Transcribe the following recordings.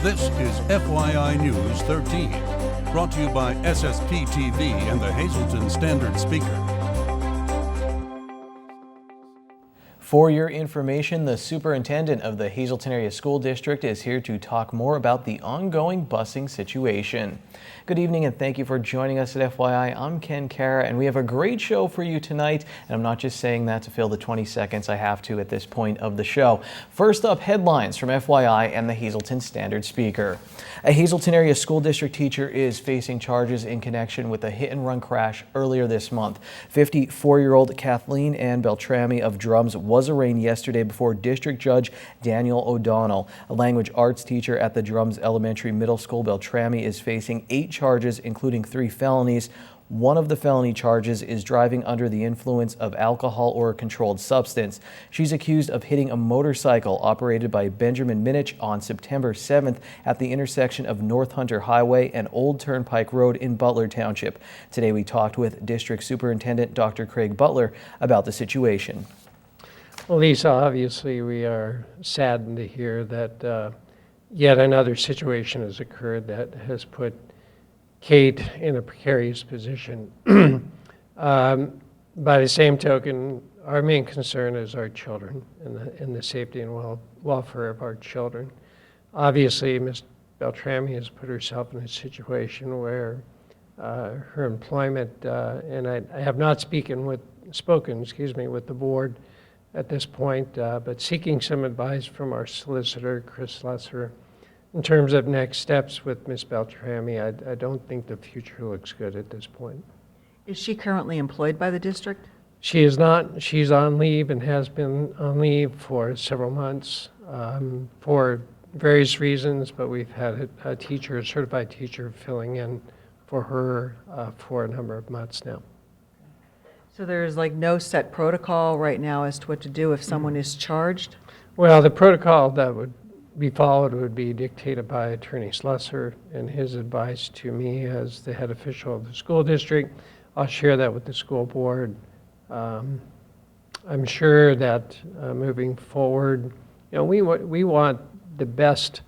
This is FYI News 13, brought to you by SSPTV and the Hazleton Standard Speaker. For your information, the superintendent of the Hazleton Area School District is here to talk more about the ongoing busing situation. Good evening and thank you for joining us at FYI. I'm Ken Kara and we have a great show for you tonight. And I'm not just saying that to fill the 20 seconds I have to at this point of the show. First up, headlines from FYI and the Hazleton Standard Speaker. A Hazleton Area School District teacher is facing charges in connection with a hit-and-run crash earlier this month. 54-year-old Kathleen Ann Beltrami of Drums was arraigned yesterday before District Judge Daniel O'Donnell. A language arts teacher at the Drums Elementary Middle School, Beltrami is facing 8 charges, including 3 felonies. One of the felony charges is driving under the influence of alcohol or a controlled substance. She's accused of hitting a motorcycle operated by Benjamin Minich on September 7th at the intersection of North Hunter Highway and Old Turnpike Road in Butler Township. Today we talked with District Superintendent Dr. Craig Butler about the situation. Well, Lisa, obviously we are saddened to hear that yet another situation has occurred that has put Kate in a precarious position. By the same token, our main concern is our children and the safety and welfare of our children. Obviously, Ms. Beltrami has put herself in a situation where her employment, and I have not spoken with the board at this point, but seeking some advice from our solicitor, Chris Lesser, in terms of next steps with Ms. Beltrami. I don't think the future looks good at this point. Is she currently employed by the district? She is not. She's on leave and has been on leave for several months for various reasons, but we've had a certified teacher filling in for her for a number of months now. So there's like no set protocol right now as to what to do if someone is charged? Well, the protocol that would be followed would be dictated by Attorney Slusser and his advice to me as the head official of the school district. I'll share that with the school board. I'm sure that moving forward, we want the best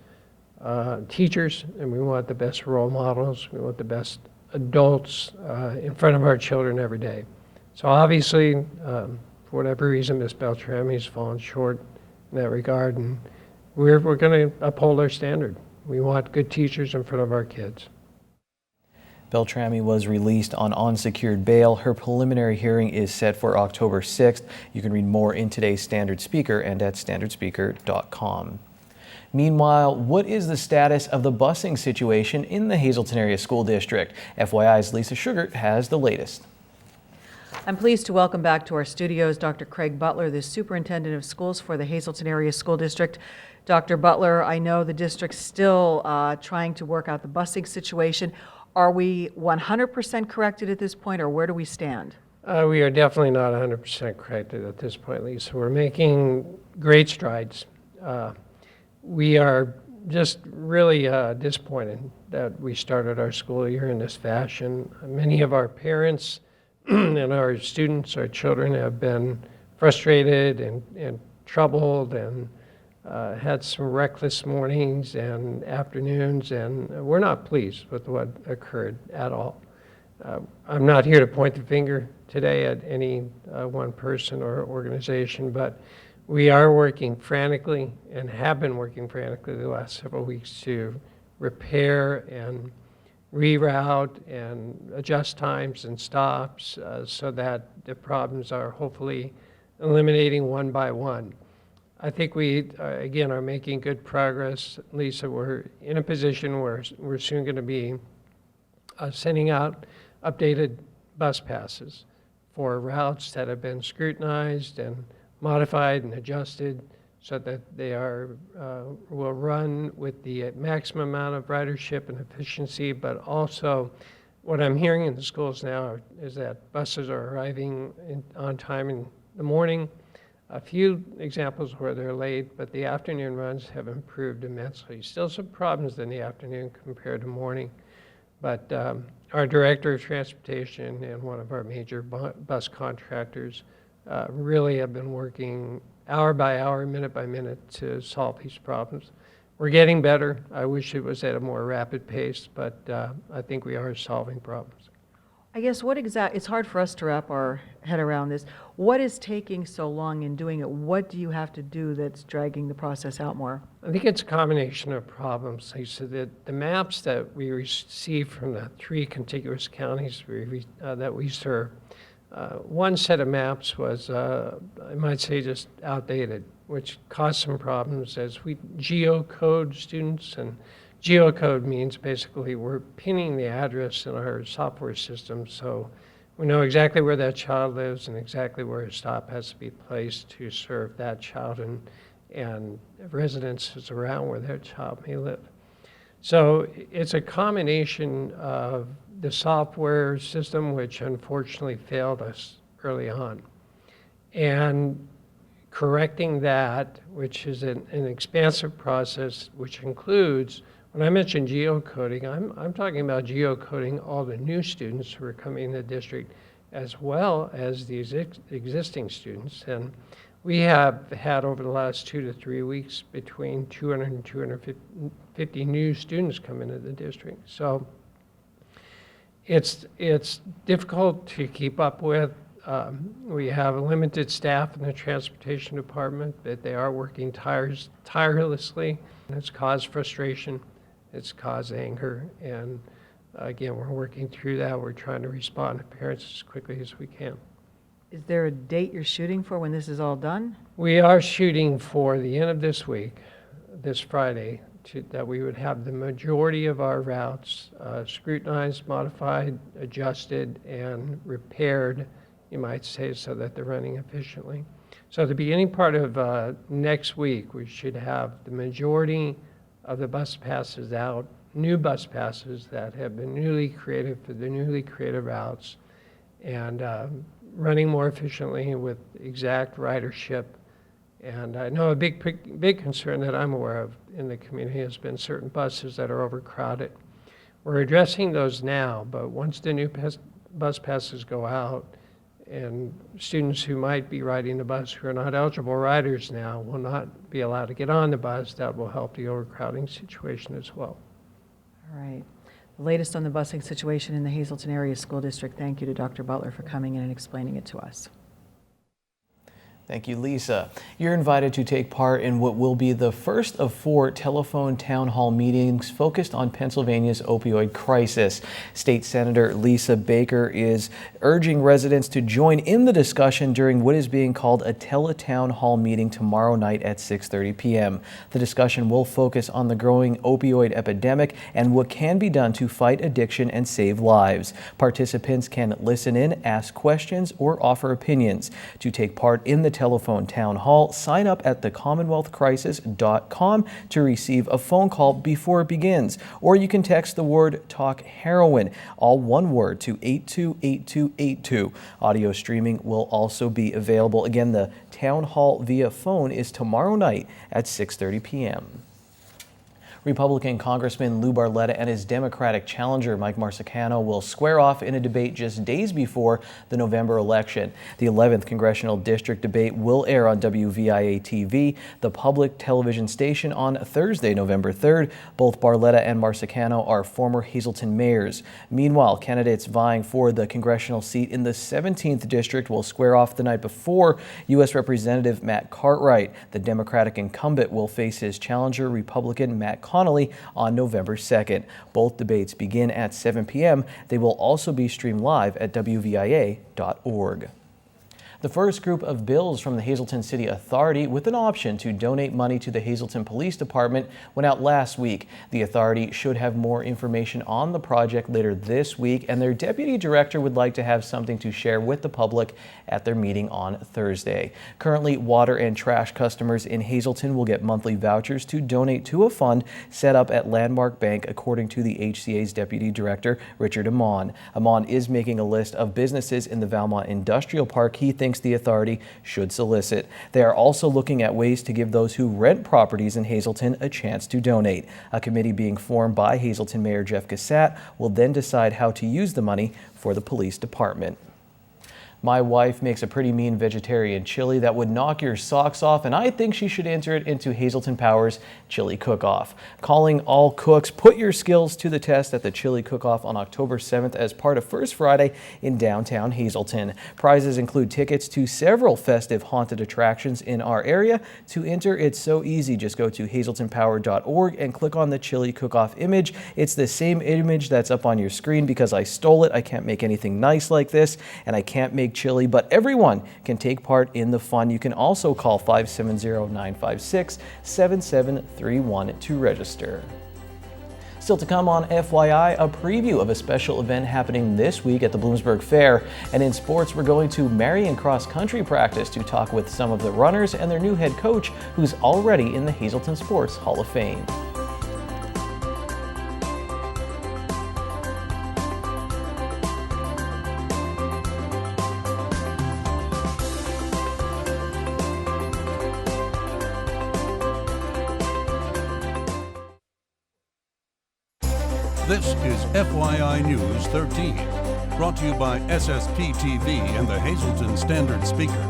teachers and we want the best role models. We want the best adults in front of our children every day. So obviously, for whatever reason, Ms. Beltrami has fallen short in that regard, and we're going to uphold our standard. We want good teachers in front of our kids. Beltrami was released on unsecured bail. Her preliminary hearing is set for October 6th. You can read more in today's Standard Speaker and at standardspeaker.com. Meanwhile, what is the status of the busing situation in the Hazleton Area School District? FYI's Lisa Sugart has the latest. I'm pleased to welcome back to our studios Dr. Craig Butler, the Superintendent of Schools for the Hazleton Area School District. Dr. Butler, I know the district's still trying to work out the busing situation. Are we 100% corrected at this point, or where do we stand? We are definitely not 100% corrected at this point, Lisa. We're making great strides. We are just really disappointed that we started our school year in this fashion. Many of our parents and our students, our children, have been frustrated and troubled and had some reckless mornings and afternoons, and we're not pleased with what occurred at all. I'm not here to point the finger today at any one person or organization, but we are working frantically and have been working frantically the last several weeks to repair and reroute and adjust times and stops so that the problems are hopefully eliminating one by one. I think we, again, are making good progress. Lisa, we're in a position where we're soon going to be sending out updated bus passes for routes that have been scrutinized and modified and adjusted so that they will run with the maximum amount of ridership and efficiency, but also what I'm hearing in the schools now is that buses are arriving on time in the morning. A few examples where they're late, but the afternoon runs have improved immensely. Still some problems in the afternoon compared to morning, but our Director of Transportation and one of our major bus contractors really have been working hour by hour, minute by minute to solve these problems. we're getting better. I wish it was at a more rapid pace, but I think we are solving problems. I guess it's hard for us to wrap our head around this. What is taking so long in doing it? What do you have to do that's dragging the process out more? I think it's a combination of problems, Lisa. The maps that we receive from the 3 contiguous counties that we serve, one set of maps was, I might say, just outdated, which caused some problems as we geocode students. And geocode means basically we're pinning the address in our software system so we know exactly where that child lives and exactly where a stop has to be placed to serve that child and residences around where that child may live. So it's a combination of the software system, which unfortunately failed us early on, and correcting that, which is an expansive process, which includes, when I mention geocoding, I'm talking about geocoding all the new students who are coming in the district as well as the existing students. And we have had over the last 2 to 3 weeks between 200 and 250 new students come into the district. So it's difficult to keep up with. We have a limited staff in the transportation department, but they are working tirelessly. And it's caused frustration. It's caused anger, and again, we're working through that. We're trying to respond to parents as quickly as we can. Is there a date you're shooting for when this is all done? We are shooting for the end of this week, this Friday, that we would have the majority of our routes scrutinized, modified, adjusted, and repaired, you might say, so that they're running efficiently. So at the beginning part of next week, we should have the majority of the bus passes out, new bus passes that have been newly created for the newly created routes, and running more efficiently with exact ridership. And I know a big concern that I'm aware of in the community has been certain buses that are overcrowded. We're addressing those now, but once the new bus passes go out, and students who might be riding the bus who are not eligible riders now will not be allowed to get on the bus, that will help the overcrowding situation as well. All right. The latest on the busing situation in the Hazleton Area School District. Thank you to Dr. Butler for coming in and explaining it to us. Thank you, Lisa. You're invited to take part in what will be the first of 4 telephone town hall meetings focused on Pennsylvania's opioid crisis. State Senator Lisa Baker is urging residents to join in the discussion during what is being called a teletown hall meeting tomorrow night at 6:30 p.m. The discussion will focus on the growing opioid epidemic and what can be done to fight addiction and save lives. Participants can listen in, ask questions, or offer opinions. To take part in the telephone town hall, sign up at thecommonwealthcrisis.com to receive a phone call before it begins, or you can text the word "Talk Heroin," all one word, to 828282. Audio streaming will also be available. Again, the town hall via phone is tomorrow night at 6:30 p.m. Republican Congressman Lou Barletta and his Democratic challenger Mike Marsicano will square off in a debate just days before the November election. The 11th Congressional District debate will air on WVIA-TV, the public television station, on Thursday, November 3rd. Both Barletta and Marsicano are former Hazleton mayors. Meanwhile, candidates vying for the congressional seat in the 17th District will square off the night before. U.S. Representative Matt Cartwright, the Democratic incumbent, will face his challenger, Republican Matt Connolly, on November 2nd. Both debates begin at 7 p.m. They will also be streamed live at WVIA.org. The first group of bills from the Hazleton City Authority with an option to donate money to the Hazleton Police Department went out last week. The authority should have more information on the project later this week, and their deputy director would like to have something to share with the public at their meeting on Thursday. Currently, water and trash customers in Hazleton will get monthly vouchers to donate to a fund set up at Landmark Bank, according to the HCA's deputy director, Richard Amon. Amon is making a list of businesses in the Valmont Industrial Park he thinks the authority should solicit. They are also looking at ways to give those who rent properties in Hazleton a chance to donate. A committee being formed by Hazleton Mayor Jeff Gassat will then decide how to use the money for the police department. My wife makes a pretty mean vegetarian chili that would knock your socks off, and I think she should enter it into Hazleton Power's Chili Cook-Off. Calling all cooks, put your skills to the test at the Chili Cook-Off on October 7th as part of First Friday in downtown Hazleton. Prizes include tickets to several festive haunted attractions in our area. To enter, it's so easy. Just go to hazletonpower.org and click on the Chili Cook-Off image. It's the same image that's up on your screen because I stole it. I can't make anything nice like this, and I can't make chili, but everyone can take part in the fun. You can also call 570-956-7731 to register. Still to come on FYI, a preview of a special event happening this week at the Bloomsburg Fair. And in sports, we're going to Marion cross country practice to talk with some of the runners and their new head coach, who's already in the Hazleton Sports Hall of Fame. This is FYI News 13, brought to you by SSPTV and the Hazleton Standard Speaker.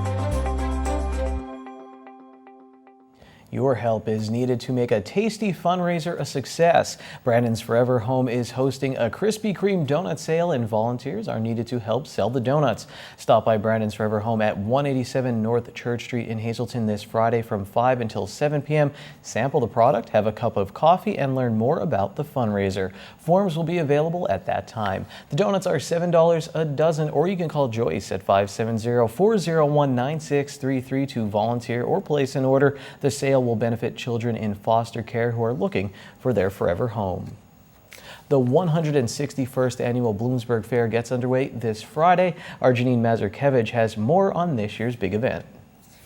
Your help is needed to make a tasty fundraiser a success. Brandon's Forever Home is hosting a Krispy Kreme donut sale, and volunteers are needed to help sell the donuts. Stop by Brandon's Forever Home at 187 North Church Street in Hazleton this Friday from 5 until 7 p.m. Sample the product, have a cup of coffee, and learn more about the fundraiser. Forms will be available at that time. The donuts are $7 a dozen, or you can call Joyce at 570-401-9633 to volunteer or place an order. The sale will benefit children in foster care who are looking for their forever home. The 161st Annual Bloomsburg Fair gets underway this Friday. Our Janine Mazurkevich has more on this year's big event.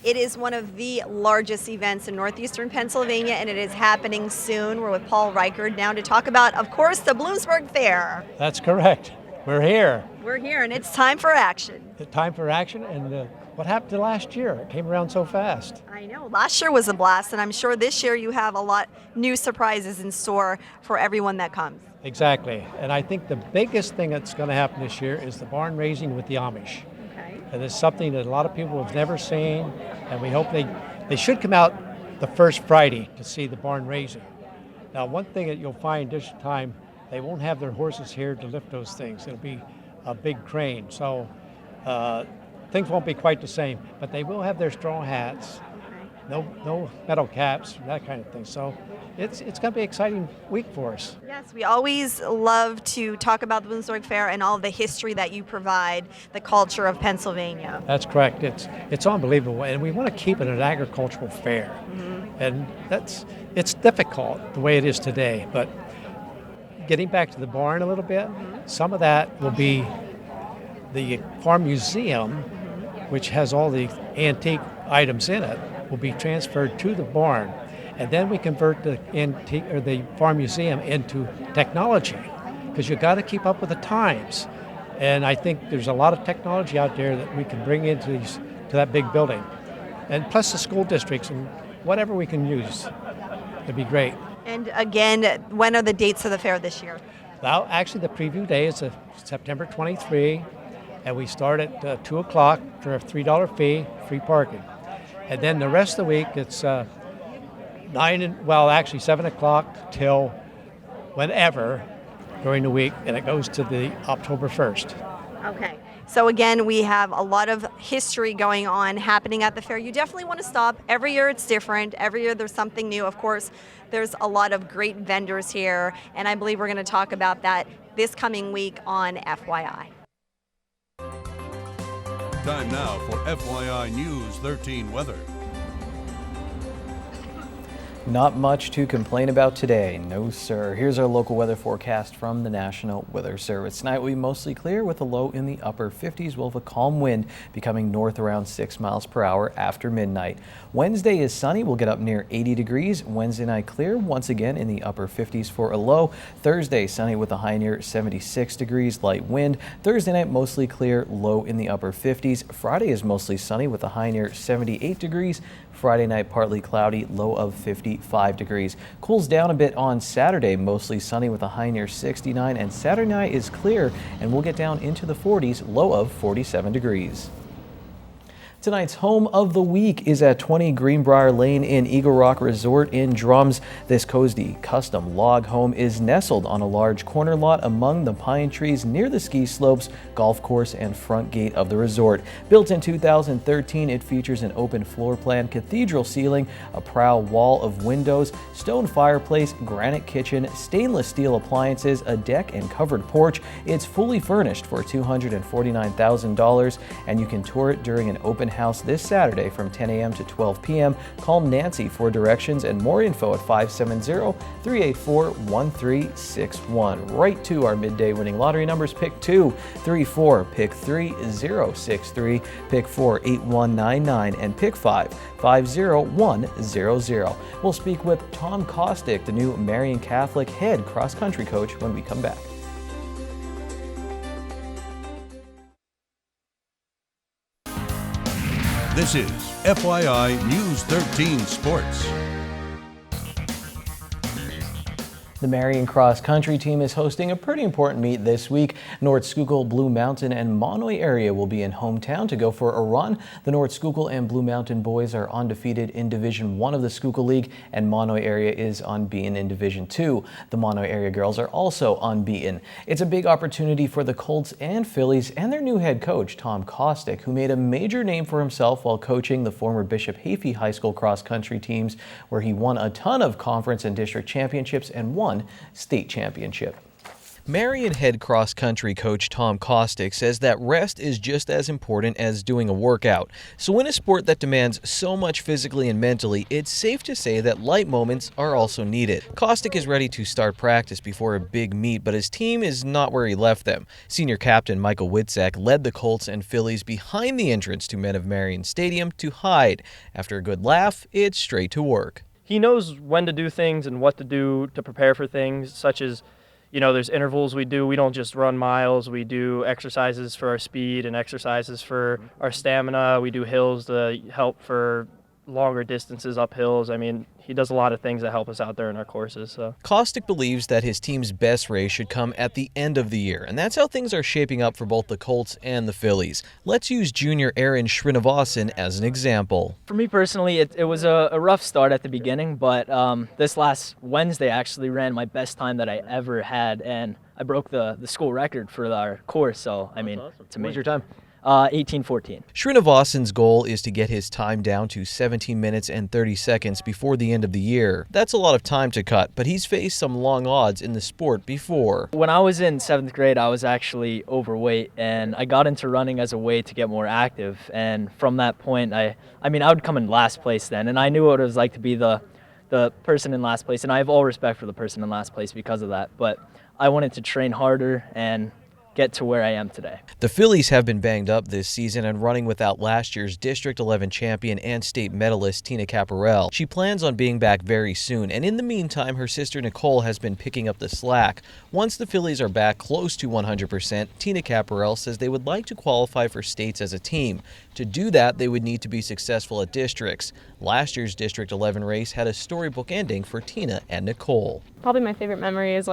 It is one of the largest events in northeastern Pennsylvania, and it is happening soon. We're with Paul Reichard now to talk about, of course, the Bloomsburg Fair. That's correct. We're here. We're here, and it's time for action. The time for action, and what happened to last year? It came around so fast. I know. Last year was a blast, and I'm sure this year you have a lot new surprises in store for everyone that comes. Exactly. And I think the biggest thing that's going to happen this year is the barn raising with the Amish. Okay. And it's something that a lot of people have never seen, and we hope they should come out the first Friday to see the barn raising. Now, one thing that you'll find this time, they won't have their horses here to lift those things. It'll be a big crane. So things won't be quite the same, but they will have their straw hats, no metal caps, that kind of thing. So it's going to be an exciting week for us. Yes, we always love to talk about the Bloomsburg Fair and all the history that you provide, the culture of Pennsylvania. That's correct. It's unbelievable, and we want to keep it an agricultural fair. Mm-hmm. And it's difficult the way it is today, but getting back to the barn a little bit, some of that will be the farm museum, which has all the antique items in it, will be transferred to the barn, and then we convert the farm museum into technology, because you got to keep up with the times. And I think there's a lot of technology out there that we can bring into to that big building, and plus the school districts and whatever we can use. It'd be great. And again, when are the dates of the fair this year? Well, actually, the preview day is September 23, and we start at 2 o'clock for a $3 fee, free parking. And then the rest of the week, it's 7 o'clock till whenever during the week, and it goes to the October 1st. Okay. So again, we have a lot of history going on happening at the fair. You definitely want to stop. Every year it's different. Every year there's something new. Of course, there's a lot of great vendors here, and I believe we're going to talk about that this coming week on FYI. Time now for FYI News 13 weather. Not much to complain about today, no sir. Here's our local weather forecast from the National Weather Service. Tonight will be mostly clear with a low in the upper 50s. We'll have a calm wind becoming north around 6 miles per hour after midnight. Wednesday is sunny. We'll get up near 80 degrees. Wednesday night clear, once again in the upper 50s for a low. Thursday sunny with a high near 76 degrees, light wind. Thursday night mostly clear, low in the upper 50s. Friday is mostly sunny with a high near 78 degrees. Friday night partly cloudy, low of 58. 55 degrees. Cools down a bit on Saturday, mostly sunny with a high near 69, and Saturday night is clear and we'll get down into the 40s, low of 47 degrees. Tonight's home of the week is at 20 Greenbrier Lane in Eagle Rock Resort in Drums. This cozy custom log home is nestled on a large corner lot among the pine trees near the ski slopes, golf course, and front gate of the resort. Built in 2013, it features an open floor plan, cathedral ceiling, a prow wall of windows, stone fireplace, granite kitchen, stainless steel appliances, a deck, and covered porch. It's fully furnished for $249,000, and you can tour it during an open house this Saturday from 10 a.m. to 12 p.m. Call Nancy for directions and more info at 570-384-1361. Right to our midday winning lottery numbers: pick 2, 34, pick 3, 063, pick 4, 8199, and pick 5, 50100. We'll speak with Tom Kostick, the new Marian Catholic head cross-country coach, when we come back. This is FYI News 13 Sports. The Marian cross country team is hosting a pretty important meet this week. North Schuylkill, Blue Mountain, and Monoy area will be in hometown to go for a run. The North Schuylkill and Blue Mountain boys are undefeated in Division 1 of the Schuylkill League, and Monoy area is unbeaten in Division 2. The Monoy area girls are also unbeaten. It's a big opportunity for the Colts and Phillies and their new head coach, Tom Kostick, who made a major name for himself while coaching the former Bishop Hafey High School cross country teams, where he won a ton of conference and district championships and won state championship. Marian head cross-country coach Tom Kostick says that rest is just as important as doing a workout. So in a sport that demands so much physically and mentally, it's safe to say that light moments are also needed. Kostick is ready to start practice before a big meet, but his team is not where he left them. Senior captain Michael Witzak led the Colts and Phillies behind the entrance to Men of Marian Stadium to hide. After a good laugh, it's straight to work. He knows when to do things and what to do to prepare for things, such as, there's intervals we do. We don't just run miles. We do exercises for our speed and exercises for our stamina. We do hills to help for longer distances up hills. I mean, he does a lot of things that help us out there in our courses. So Kostick believes that his team's best race should come at the end of the year, and that's how things are shaping up for both the Colts and the Phillies. Let's use junior Aaron Srinivasan as an example. For me personally, it was a rough start at the beginning, but this last Wednesday I actually ran my best time that I ever had, and I broke the school record for our course. So, I mean, awesome. It's amazing. What was your time? 18:14. Srinivasan's goal is to get his time down to 17 minutes and 30 seconds before the end of the year. That's a lot of time to cut, but he's faced some long odds in the sport before. When I was in 7th grade, I was actually overweight, and I got into running as a way to get more active. And from that point, I would come in last place then, and I knew what it was like to be the person in last place, and I have all respect for the person in last place because of that. But I wanted to train harder and get to where I am today. The Phillies have been banged up this season and running without last year's District 11 champion and state medalist Tina Caparel. She plans on being back very soon, and in the meantime, her sister Nicole has been picking up the slack. Once the Phillies are back close to 100%, Tina Caparel says they would like to qualify for states as a team. To do that, they would need to be successful at districts. Last year's District 11 race had a storybook ending for Tina and Nicole. Probably my favorite memory is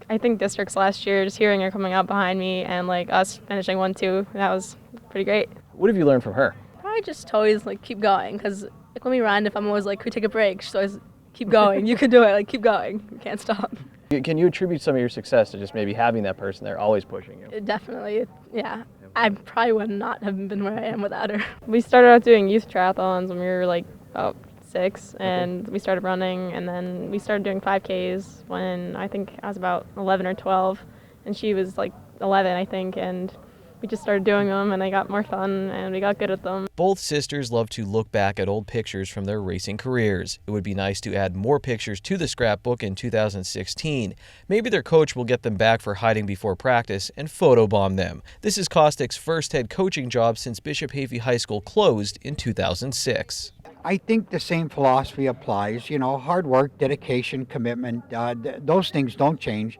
I think districts last year, just hearing her coming out behind me and us finishing 1-2, that was pretty great. What have you learned from her? Probably just always keep going, because when we run, if I'm always could we take a break, she's always keep going, you can do it, keep going, you can't stop. Can you attribute some of your success to just maybe having that person there always pushing you? Definitely, yeah. I probably would not have been where I am without her. We started out doing youth triathlons when we were about 6, and we started running, and then we started doing 5Ks when I think I was about 11 or 12, and she was 11, I think, and we just started doing them, and they got more fun, and we got good at them. Both sisters love to look back at old pictures from their racing careers. It would be nice to add more pictures to the scrapbook in 2016. Maybe their coach will get them back for hiding before practice and photobomb them. This is Kostick's first head coaching job since Bishop Hafey High School closed in 2006. I think the same philosophy applies. Hard work, dedication, commitment, those things don't change.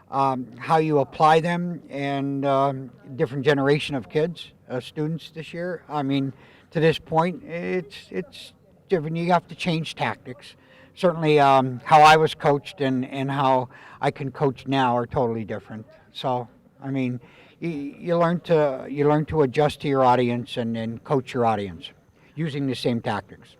How you apply them and different generation of kids, students this year. To this point, it's different. You have to change tactics certainly how I was coached and how I can coach now are totally different. So, I mean, you learn to adjust to your audience and coach your audience using the same tactics.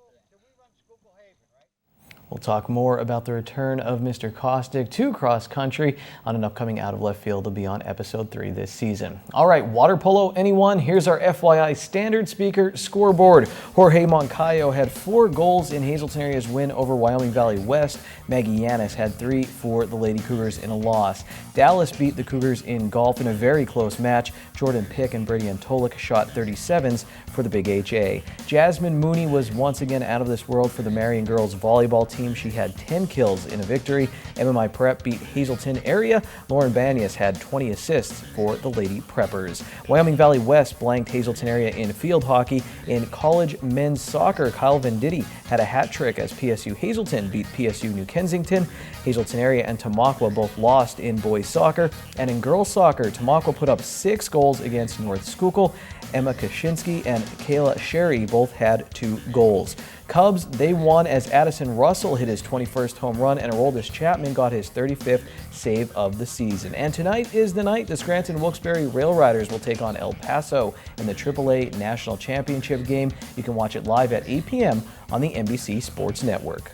We'll talk more about the return of Mr. Kostick to cross country on an upcoming Out of Left Field. Will be on episode 3 this season. All right, water polo, anyone? Here's our FYI standard speaker scoreboard. Jorge Moncayo had 4 goals in Hazleton area's win over Wyoming Valley West. Maggie Yanis had 3 for the Lady Cougars in a loss. Dallas beat the Cougars in golf in a very close match. Jordan Pick and Brady Antolik shot 37s for the Big HA. Jasmine Mooney was once again out of this world for the Marion girls volleyball team. She had 10 kills in a victory. MMI Prep beat Hazleton area. Lauren Banyas had 20 assists for the Lady Preppers. Wyoming Valley West blanked Hazleton area in field hockey. In college men's soccer, Kyle Venditti had a hat trick as PSU Hazleton beat PSU New Kensington. Hazleton area and Tamaqua both lost in boys soccer. And in girls soccer, Tamaqua put up 6 goals against North Schuylkill. Emma Kaczynski and Kayla Sherry both had 2 goals. Cubs, they won as Addison Russell hit his 21st home run and Aroldis Chapman got his 35th save of the season. And tonight is the night the Scranton Wilkes-Barre Rail Riders will take on El Paso in the AAA National Championship game. You can watch it live at 8 p.m. on the NBC Sports Network.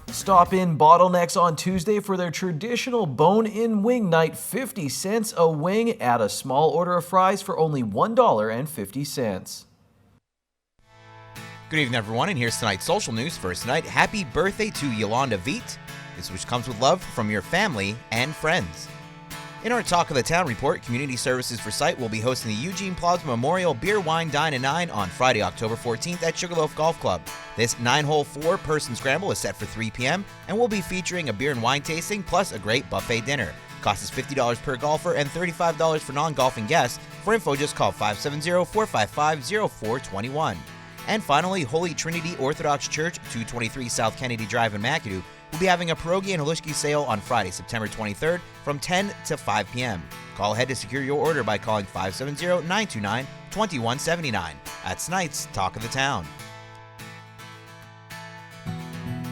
Stop in Bottlenecks on Tuesday for their traditional bone-in wing night. 50 cents a wing. Add a small order of fries for only $1.50. Good evening, everyone, and here's tonight's social news. First tonight, happy birthday to Yolanda Veet. This wish comes with love from your family and friends. In our Talk of the Town report, Community Services for Sight will be hosting the Eugene Plaza Memorial Beer, Wine, Dine, and 9 on Friday, October 14th at Sugarloaf Golf Club. This 9-hole 4-person scramble is set for 3 p.m. and will be featuring a beer and wine tasting plus a great buffet dinner. Cost is $50 per golfer and $35 for non-golfing guests. For info, just call 570-455-0421. And finally, Holy Trinity Orthodox Church, 223 South Kennedy Drive in McAdoo, will be having a pierogi and halushki sale on Friday, September 23rd from 10 to 5 p.m. Call ahead to secure your order by calling 570-929-2179. That's tonight's Talk of the Town.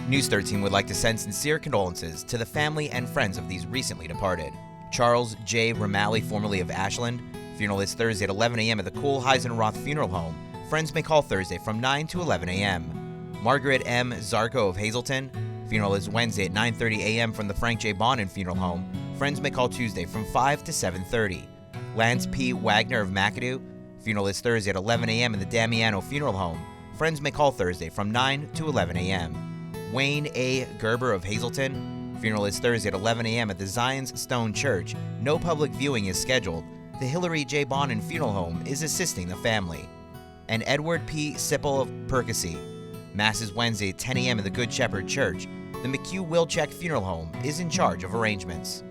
News 13 would like to send sincere condolences to the family and friends of these recently departed. Charles J. Ramalley, formerly of Ashland. Funeral is Thursday at 11 a.m. at the Cole Heisenroth Funeral Home. Friends may call Thursday from 9 to 11 a.m. Margaret M. Zarko of Hazleton. Funeral is Wednesday at 9:30 a.m. from the Frank J. Bonin Funeral Home. Friends may call Tuesday from 5 to 7:30. Lance P. Wagner of McAdoo. Funeral is Thursday at 11 a.m. in the Damiano Funeral Home. Friends may call Thursday from 9 to 11 a.m. Wayne A. Gerber of Hazleton. Funeral is Thursday at 11 a.m. at the Zion's Stone Church. No public viewing is scheduled. The Hillary J. Bonin Funeral Home is assisting the family. And Edward P. Sipple of Percy. Mass is Wednesday at 10 a.m. in the Good Shepherd Church. The McHugh Wilczek Funeral Home is in charge of arrangements.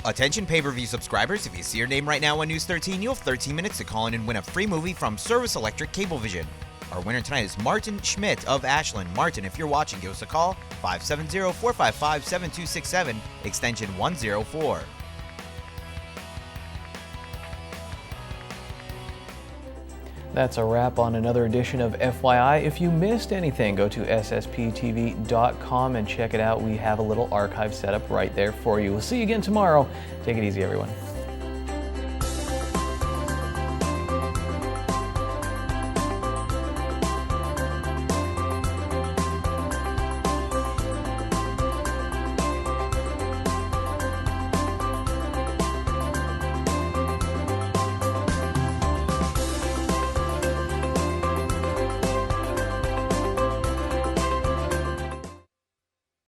Attention pay-per-view subscribers, if you see your name right now on News 13, you have 13 minutes to call in and win a free movie from Service Electric Cablevision. Our winner tonight is Martin Schmidt of Ashland. Martin, if you're watching, give us a call, 570-455-7267, extension 104. That's a wrap on another edition of FYI. If you missed anything, go to SSPTV.com and check it out. We have a little archive set up right there for you. We'll see you again tomorrow. Take it easy, everyone.